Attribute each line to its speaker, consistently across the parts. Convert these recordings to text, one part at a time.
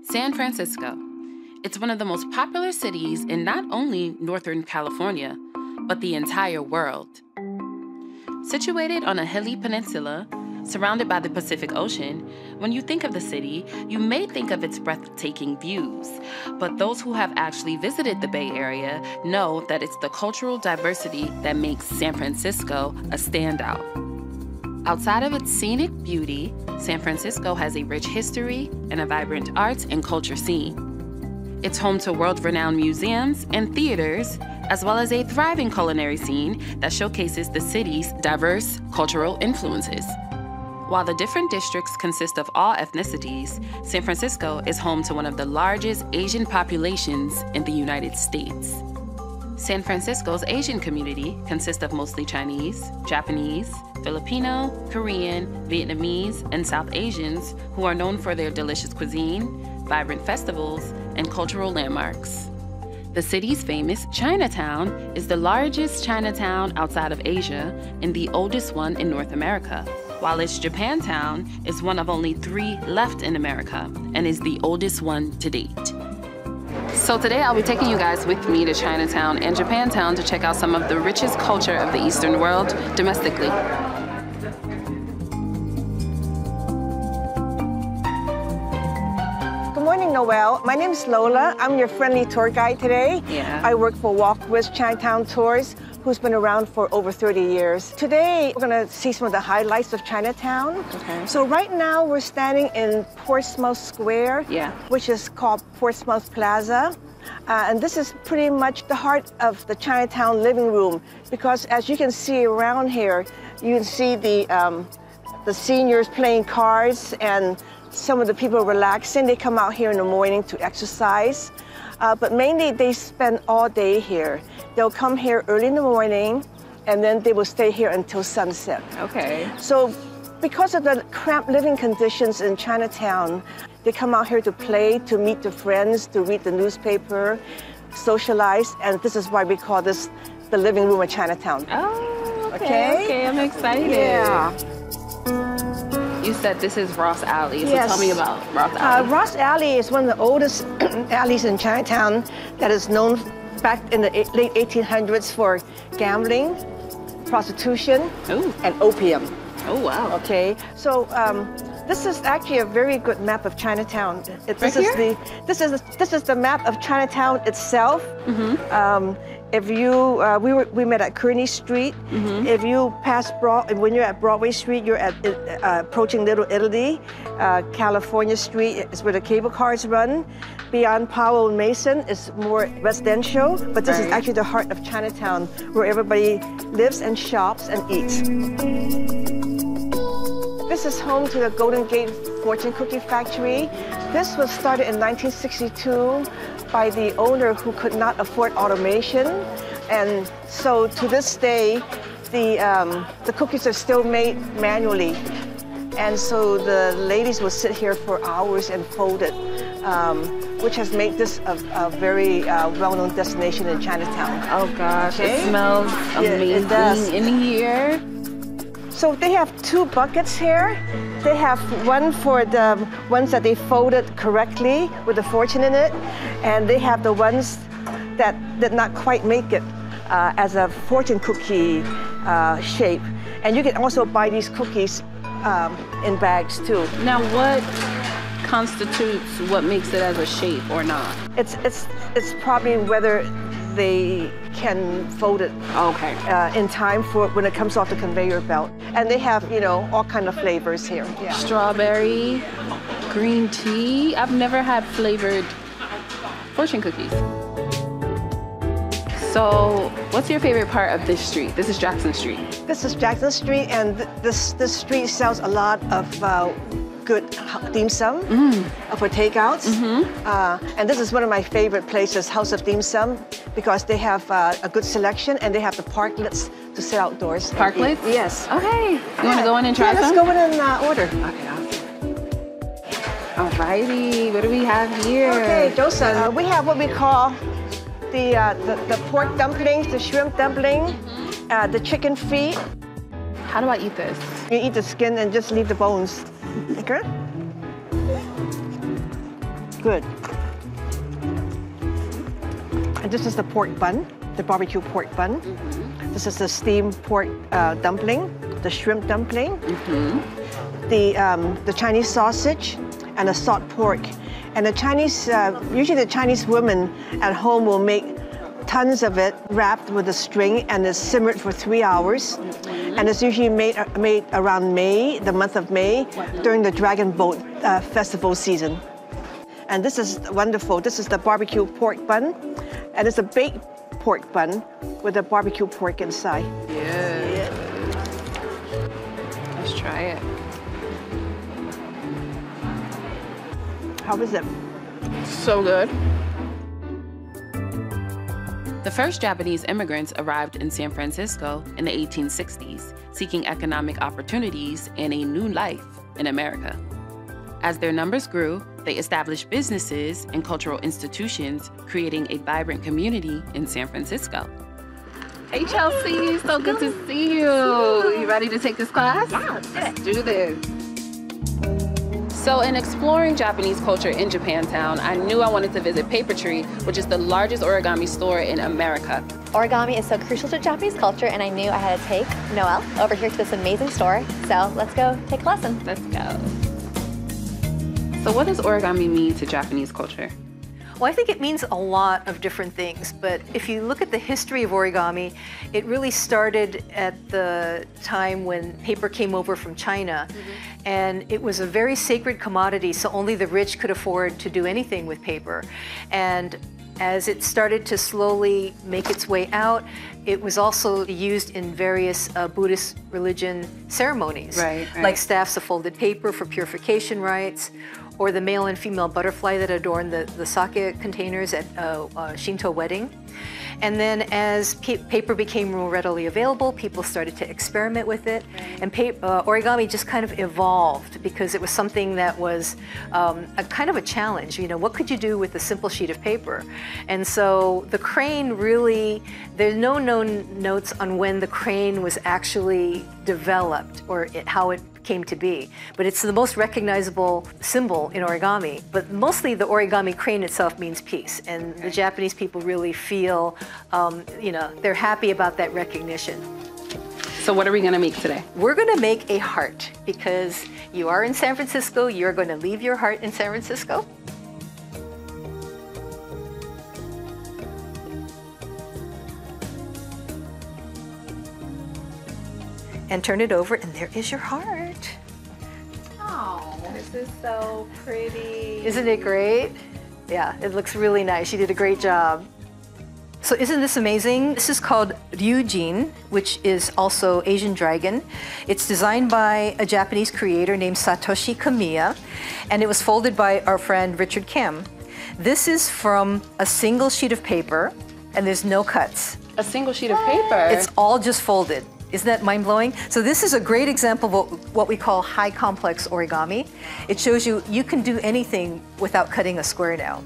Speaker 1: San Francisco. It's one of the most popular cities in not only Northern California, but the entire world. Situated on a hilly peninsula, surrounded by the Pacific Ocean, when you think of the city, you may think of its breathtaking views. But those who have actually visited the Bay Area know that it's the cultural diversity that makes San Francisco a standout. Outside of its scenic beauty, San Francisco has a rich history and a vibrant arts and culture scene. It's home to world-renowned museums and theaters, as well as a thriving culinary scene that showcases the city's diverse cultural influences. While the different districts consist of all ethnicities, San Francisco is home to one of the largest Asian populations in the United States. San Francisco's Asian community consists of mostly Chinese, Japanese, Filipino, Korean, Vietnamese, and South Asians who are known for their delicious cuisine, vibrant festivals, and cultural landmarks. The city's famous Chinatown is the largest Chinatown outside of Asia and the oldest one in North America, while its Japantown is one of only 3 left in America and is the oldest one to date. So today I'll be taking you guys with me to Chinatown and Japantown to check out some of the richest culture of the Eastern world domestically.
Speaker 2: Good morning, Noelle. My name is Lola. I'm your friendly tour guide today.
Speaker 1: Yeah.
Speaker 2: I work for Walk With Chinatown Tours, who's been around for over 30 years. Today, we're gonna see some of the highlights of Chinatown.
Speaker 1: Okay.
Speaker 2: So right now, we're standing in Portsmouth Square, which is called Portsmouth Plaza. And this is pretty much the heart of the Chinatown living room, because as you can see around here, you can see the seniors playing cards and some of the people relaxing. They come out here in the morning to exercise. But mainly they spend all day here. They'll come here early in the morning and then they will stay here until sunset.
Speaker 1: Okay.
Speaker 2: So because of the cramped living conditions in Chinatown, they come out here to play, to meet their friends, to read the newspaper, socialize, and this is why we call this the living room of Chinatown.
Speaker 1: Oh, okay, I'm excited.
Speaker 2: Yeah.
Speaker 1: You said this is Ross Alley, so tell me about Ross Alley.
Speaker 2: Ross Alley is one of the oldest alleys in Chinatown that is known back in the late 1800s for gambling, prostitution, and opium.
Speaker 1: Oh, wow.
Speaker 2: Okay, so this is actually a very good map of Chinatown. This is the map of Chinatown itself. If you, we met at Kearny Street. If you pass when you're at Broadway Street, you're at approaching Little Italy. California Street is where the cable cars run. Beyond Powell and Mason is more residential, but this is actually the heart of Chinatown, where everybody lives and shops and eats. This is home to the Golden Gate Fortune Cookie Factory. This was started in 1962 by the owner who could not afford automation. And so to this day, the cookies are still made manually. And so the ladies will sit here for hours and fold it, which has made this a very well-known destination in Chinatown.
Speaker 1: Oh gosh, it smells amazing in here.
Speaker 2: So they have 2 buckets here. They have one for the ones that they folded correctly with the fortune in it, and they have the ones that did not quite make it as a fortune cookie shape. And you can also buy these cookies in bags too.
Speaker 1: Now what constitutes what makes it as a shape or not?
Speaker 2: It's probably whether they can fold it in time for when it comes off the conveyor belt. And they have, you know, all kind of flavors here. Yeah.
Speaker 1: Strawberry, green tea. I've never had flavored fortune cookies. So what's your favorite part of this street? This is Jackson Street.
Speaker 2: This is Jackson Street, and this street sells a lot of good dim sum for takeouts. And this is one of my favorite places, House of Dim Sum, because they have a good selection and they have the parklets to sit outdoors.
Speaker 1: Parklets?
Speaker 2: Yes.
Speaker 1: Okay. You want to go in and try some?
Speaker 2: Let's go in and order.
Speaker 1: Okay, awesome. Alrighty, what do we have here?
Speaker 2: Okay, Joseon, we have what we call the pork dumplings, the shrimp dumpling, the chicken feet.
Speaker 1: How do I eat this?
Speaker 2: You eat the skin and just leave the bones. Okay? good. And this is the pork bun, the barbecue pork bun. This is the steamed pork dumpling, the shrimp dumpling, the Chinese sausage, and the salt pork. And the Chinese, usually the Chinese women at home will make tons of it wrapped with a string and it's simmered for 3 hours. And it's usually made around May, the month of May, during the Dragon Boat festival season. And this is wonderful. This is the barbecue pork bun. And it's a baked pork bun with a barbecue pork inside.
Speaker 1: Yeah. Let's try it.
Speaker 2: How is it?
Speaker 1: So good. The first Japanese immigrants arrived in San Francisco in the 1860s, seeking economic opportunities and a new life in America. As their numbers grew, they established businesses and cultural institutions, creating a vibrant community in San Francisco. Hey Chelsea, so good to see you. You ready to take this class?
Speaker 3: Yeah,
Speaker 1: let's do this. So in exploring Japanese culture in Japantown, I knew I wanted to visit Paper Tree, which is the largest origami store in America.
Speaker 3: Origami is so crucial to Japanese culture, and I knew I had to take Noelle over here to this amazing store. So let's go take a lesson.
Speaker 1: Let's go. So what does origami mean to Japanese culture?
Speaker 4: Well, I think it means a lot of different things, but if you look at the history of origami, it really started at the time when paper came over from China, and it was a very sacred commodity, so only the rich could afford to do anything with paper. And as it started to slowly make its way out, it was also used in various Buddhist religion ceremonies, like staffs of folded paper for purification rites, or the male and female butterfly that adorn the sake containers at a Shinto wedding. And then as paper became more readily available, people started to experiment with it. And origami just kind of evolved because it was something that was a kind of a challenge. You know, what could you do with a simple sheet of paper? And so the crane really, there's no known notes on when the crane was actually developed or how it came to be, but it's the most recognizable symbol in origami. But mostly the origami crane itself means peace, and the Japanese people really feel, you know, they're happy about that recognition.
Speaker 1: So what are we gonna make today?
Speaker 4: We're gonna make a heart, because you are in San Francisco, you're gonna leave your heart in San Francisco. And turn it over, and there is your heart.
Speaker 3: Oh, this is so pretty.
Speaker 4: Isn't it great? Yeah, it looks really nice. You did a great job. So isn't this amazing? This is called Ryujin, which is also Asian dragon. It's designed by a Japanese creator named Satoshi Kamiya, and it was folded by our friend Richard Kim. This is from a single sheet of paper, and there's no cuts.
Speaker 1: A single sheet of paper?
Speaker 4: It's all just folded. Isn't that mind-blowing? So this is a great example of what we call high complex origami. It shows you can do anything without cutting a square now.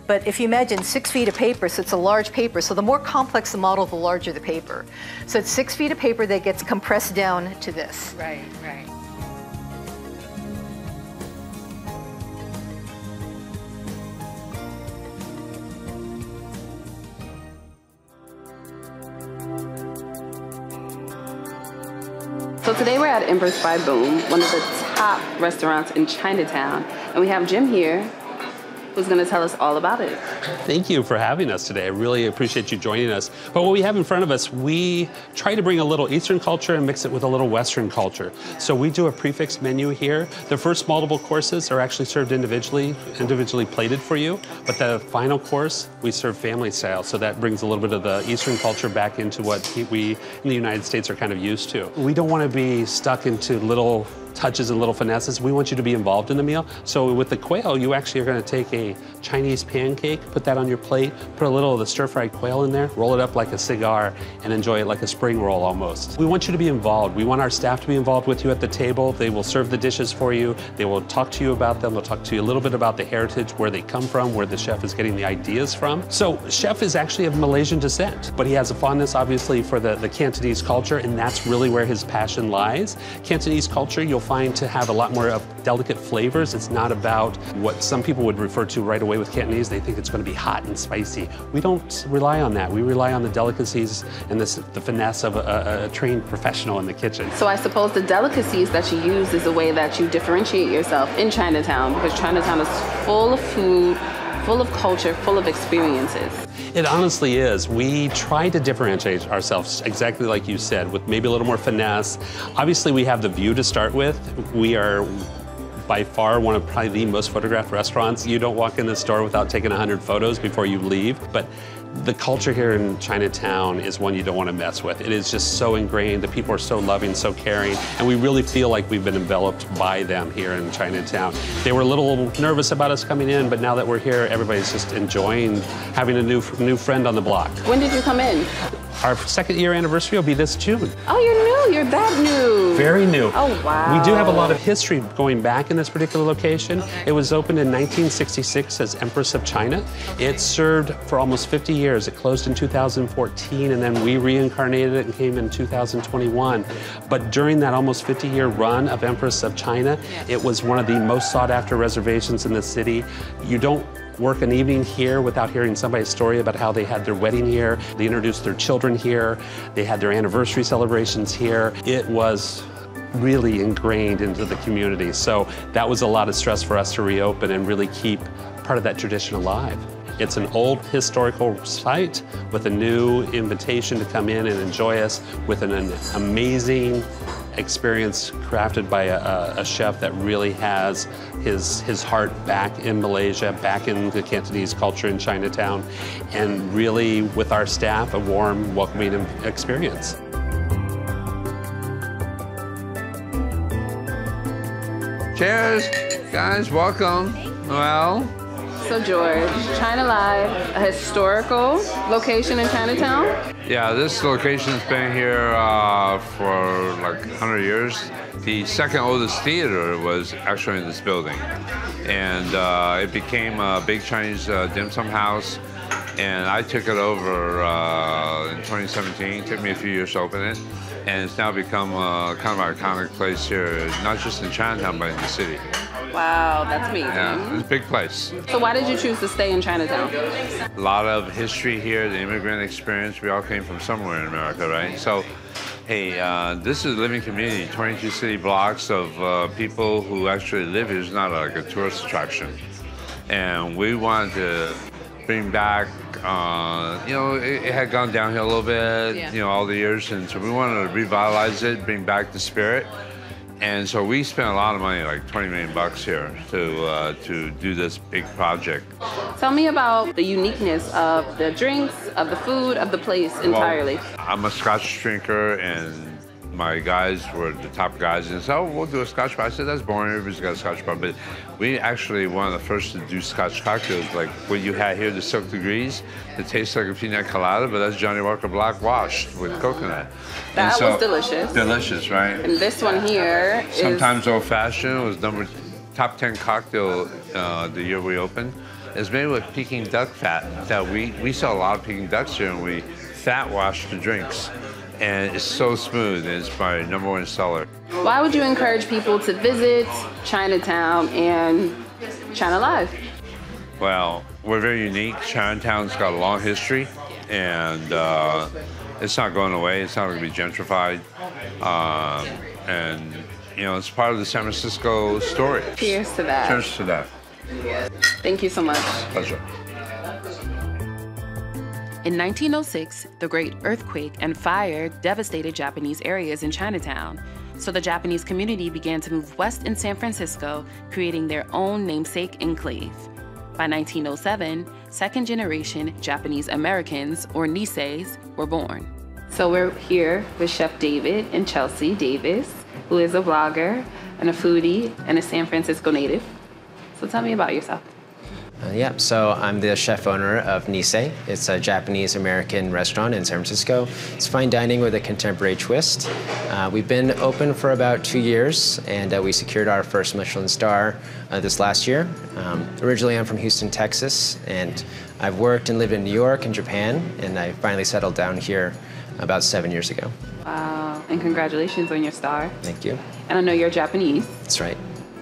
Speaker 4: But if you imagine 6 feet of paper, so it's a large paper, so the more complex the model, the larger the paper. So it's 6 feet of paper that gets compressed down to this.
Speaker 1: Right, right. So today we're at Empress by Boom, one of the top restaurants in Chinatown. And we have Jim here, who's gonna tell us all about it.
Speaker 5: Thank you for having us today. I really appreciate you joining us. But what we have in front of us, we try to bring a little Eastern culture and mix it with a little Western culture. So we do a prefix menu here. The first multiple courses are actually served individually plated for you. But the final course, we serve family style. So that brings a little bit of the Eastern culture back into what we in the United States are kind of used to. We don't want to be stuck into little touches and little finesses. We want you to be involved in the meal. So with the quail, you actually are going to take a Chinese pancake, put that on your plate, put a little of the stir-fried quail in there, roll it up like a cigar, and enjoy it like a spring roll almost. We want you to be involved. We want our staff to be involved with you at the table. They will serve the dishes for you. They will talk to you about them. They'll talk to you a little bit about the heritage, where they come from, where the chef is getting the ideas from. So chef is actually of Malaysian descent, but he has a fondness obviously for the Cantonese culture, and that's really where his passion lies. Cantonese culture, you'll you'll find to have a lot more of delicate flavors. It's not about what some people would refer to right away with Cantonese. They think it's going to be hot and spicy. We don't rely on that. We rely on the delicacies and the finesse of a trained professional in the kitchen.
Speaker 1: So I suppose the delicacies that you use is a way that you differentiate yourself in Chinatown, because Chinatown is full of food, full of culture, full of experiences.
Speaker 5: It honestly is. We try to differentiate ourselves, exactly like you said, with maybe a little more finesse. Obviously, we have the view to start with. We are by far one of probably the most photographed restaurants. You don't walk in the store without taking 100 photos before you leave. But the culture here in Chinatown is one you don't want to mess with. It is just so ingrained. The people are so loving, so caring, and we really feel like we've been enveloped by them here in Chinatown. They were a little nervous about us coming in, but now that we're here, everybody's just enjoying having a new friend on the block.
Speaker 1: When did you come in?
Speaker 5: Our second-year anniversary will be this June.
Speaker 1: Oh, you're new. You're that new.
Speaker 5: Very new.
Speaker 1: Oh, wow.
Speaker 5: We do have a lot of history going back in this particular location. It was opened in 1966 as Empress of China. It served for almost 50 years. It closed in 2014, and then we reincarnated it and came in 2021. But during that almost 50-year run of Empress of China, it was one of the most sought-after reservations in the city. You don't work an evening here without hearing somebody's story about how they had their wedding here, they introduced their children here, they had their anniversary celebrations here. It was really ingrained into the community. So that was a lot of stress for us to reopen and really keep part of that tradition alive. It's an old historical site with a new invitation to come in and enjoy us with an amazing experience crafted by a chef that really has his heart back in Malaysia, back in the Cantonese culture in Chinatown, and really with our staff, a warm, welcoming experience.
Speaker 6: Cheers, guys, welcome. Well.
Speaker 1: So George, China Live, a historical location in Chinatown?
Speaker 6: Yeah, this location's been here for like 100 years. The second oldest theater was actually in this building. And it became a big Chinese dim sum house. And I took it over in 2017. It took me a few years to open it. And it's now become kind of an iconic place here, not just in Chinatown, but in the city.
Speaker 1: Wow, that's amazing.
Speaker 6: Yeah, it's a big place.
Speaker 1: So why did you choose to stay in Chinatown?
Speaker 6: A lot of history here, the immigrant experience. We all came from somewhere in America, right? So, hey, this is a living community, 22 city blocks of people who actually live here. It's not like a tourist attraction. And we wanted to bring back, you know, it had gone downhill a little bit, you know, all the years. And so we wanted to revitalize it, bring back the spirit. And so we spent a lot of money, like 20 million bucks here to do this big project.
Speaker 1: Tell me about the uniqueness of the drinks, of the food, of the place entirely.
Speaker 6: Well, I'm a Scotch drinker, and my guys were the top guys, and said, oh, we'll do a Scotch bar. I said, that's boring, everybody's got a Scotch bar. But we actually one of the first to do Scotch cocktails, like what you had here, the Silk Degrees. It tastes like a pina colada, but that's Johnny Walker Black washed with coconut.
Speaker 1: That was delicious.
Speaker 6: Delicious, right?
Speaker 1: And this one here is...
Speaker 6: Sometimes Old Fashioned was top 10 cocktail the year we opened. It's made with Peking duck fat. That we sell a lot of Peking ducks here, and we fat wash the drinks. And it's so smooth, and it's my #1 seller.
Speaker 1: Why would you encourage people to visit Chinatown and China Live?
Speaker 6: Well, we're very unique. Chinatown's got a long history, and it's not going away. It's not going to be gentrified. And, you know, it's part of the San Francisco story.
Speaker 1: Cheers to that.
Speaker 6: Cheers to that.
Speaker 1: Thank you so much.
Speaker 6: Pleasure.
Speaker 1: In 1906, the Great Earthquake and Fire devastated Japanese areas in Chinatown, so the Japanese community began to move west in San Francisco, creating their own namesake enclave. By 1907, second-generation Japanese Americans, or Niseis, were born. So we're here with Chef David and Chelsea Davis, who is a vlogger and a foodie and a San Francisco native. So tell me about yourself.
Speaker 7: So I'm the chef owner of Nisei. It's a Japanese-American restaurant in San Francisco. It's fine dining with a contemporary twist. We've been open for about 2 years, and we secured our first Michelin star this last year. Originally, I'm from Houston, Texas, and I've worked and lived in New York and Japan, and I finally settled down here about 7 years ago.
Speaker 1: Wow, and congratulations on your star.
Speaker 7: Thank you.
Speaker 1: And I know you're Japanese.
Speaker 7: That's right.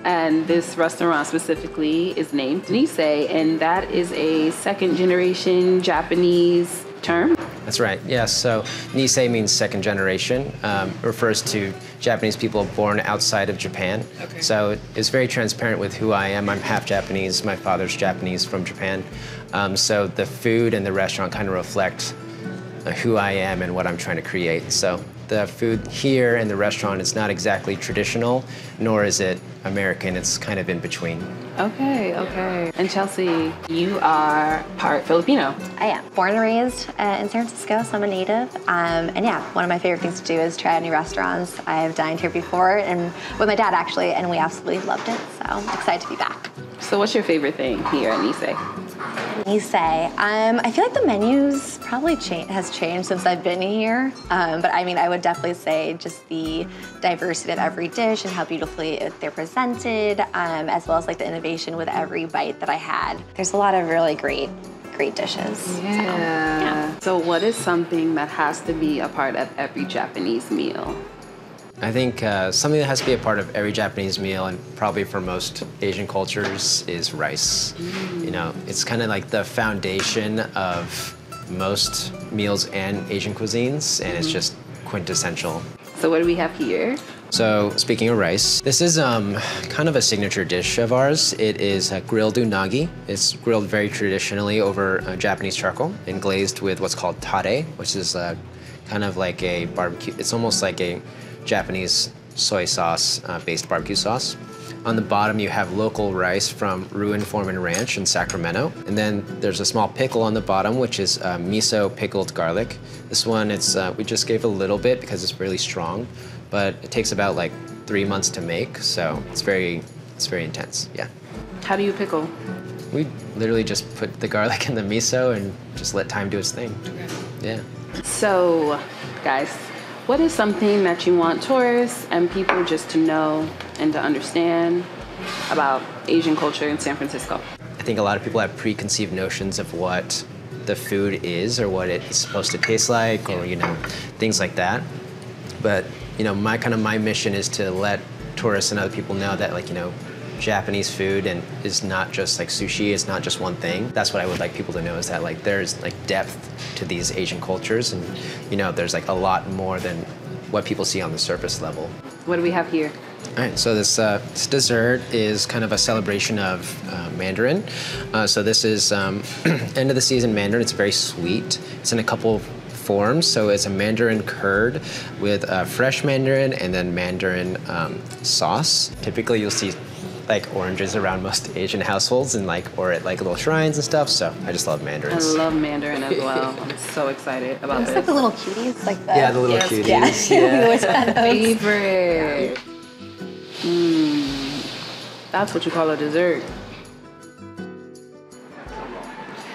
Speaker 1: And this restaurant specifically is named Nisei, and that is a second-generation Japanese term?
Speaker 7: That's right, yes. So Nisei means second generation, refers to Japanese people born outside of Japan. Okay. So it's very transparent with who I am. I'm half Japanese. My father's Japanese from Japan. So the food and the restaurant kind of reflect who I am and what I'm trying to create. So the food here in the restaurant is not exactly traditional, nor is it American. It's kind of in between.
Speaker 1: Okay, okay. And Chelsea, you are part Filipino.
Speaker 3: I am. Born and raised in San Francisco, so I'm a native. And yeah, one of my favorite things to do is try out new restaurants. I've dined here before, and with my dad actually, and we absolutely loved it. So I'm excited to be back.
Speaker 1: So what's your favorite thing here at Nisei?
Speaker 3: Nisei. I feel like the menus probably has changed since I've been here. But I mean, I would definitely say just the diversity of every dish and how beautifully they're presented, as well as like the innovation with every bite that I had. There's a lot of really great dishes.
Speaker 1: Yeah. So what is something that has to be a part of every Japanese meal?
Speaker 7: I think something that has to be a part of every Japanese meal, and probably for most Asian cultures, is rice. You know, it's kind of like the foundation of most meals and Asian cuisines, and it's just quintessential.
Speaker 1: So what do we have here?
Speaker 7: So speaking of rice, this is kind of a signature dish of ours. It is grilled unagi. It's grilled very traditionally over Japanese charcoal and glazed with what's called tare, which is kind of like a barbecue. It's almost like a Japanese soy sauce based barbecue sauce. On the bottom you have local rice from Ruin Foreman Ranch in Sacramento. And then there's a small pickle on the bottom, which is miso pickled garlic. This one, we just gave a little bit because it's really strong, but it takes about like 3 months to make, so it's very intense, yeah.
Speaker 1: How do you pickle?
Speaker 7: We literally just put the garlic in the miso and just let time do its thing. Okay. Yeah.
Speaker 1: So, guys, what is something that you want tourists and people just to know and to understand about Asian culture in San Francisco?
Speaker 7: I think a lot of people have preconceived notions of what the food is or what it's supposed to taste like, or, you know, things like that. But, you know, my mission is to let tourists and other people know that, like, you know, Japanese food is not just like sushi, it's not just one thing. That's what I would like people to know, is that like there's like depth to these Asian cultures, and you know, there's like a lot more than what people see on the surface level.
Speaker 1: What do we have here?
Speaker 7: All right, so this dessert is kind of a celebration of Mandarin. So this is end of the season Mandarin. It's very sweet. It's in a couple forms. So it's a Mandarin curd with fresh Mandarin and then Mandarin sauce. Typically you'll see like oranges around most Asian households and or at like little shrines and stuff. So I just love mandarins.
Speaker 1: I love mandarin as well. I'm so excited about this.
Speaker 3: It's like the little cuties, like the
Speaker 7: the little cuties.
Speaker 3: Yeah.
Speaker 1: Favorite. That's what you call a dessert.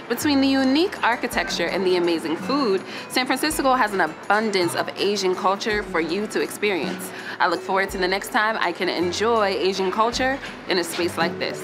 Speaker 1: Between the unique architecture and the amazing food, San Francisco has an abundance of Asian culture for you to experience. I look forward to the next time I can enjoy Asian culture in a space like this.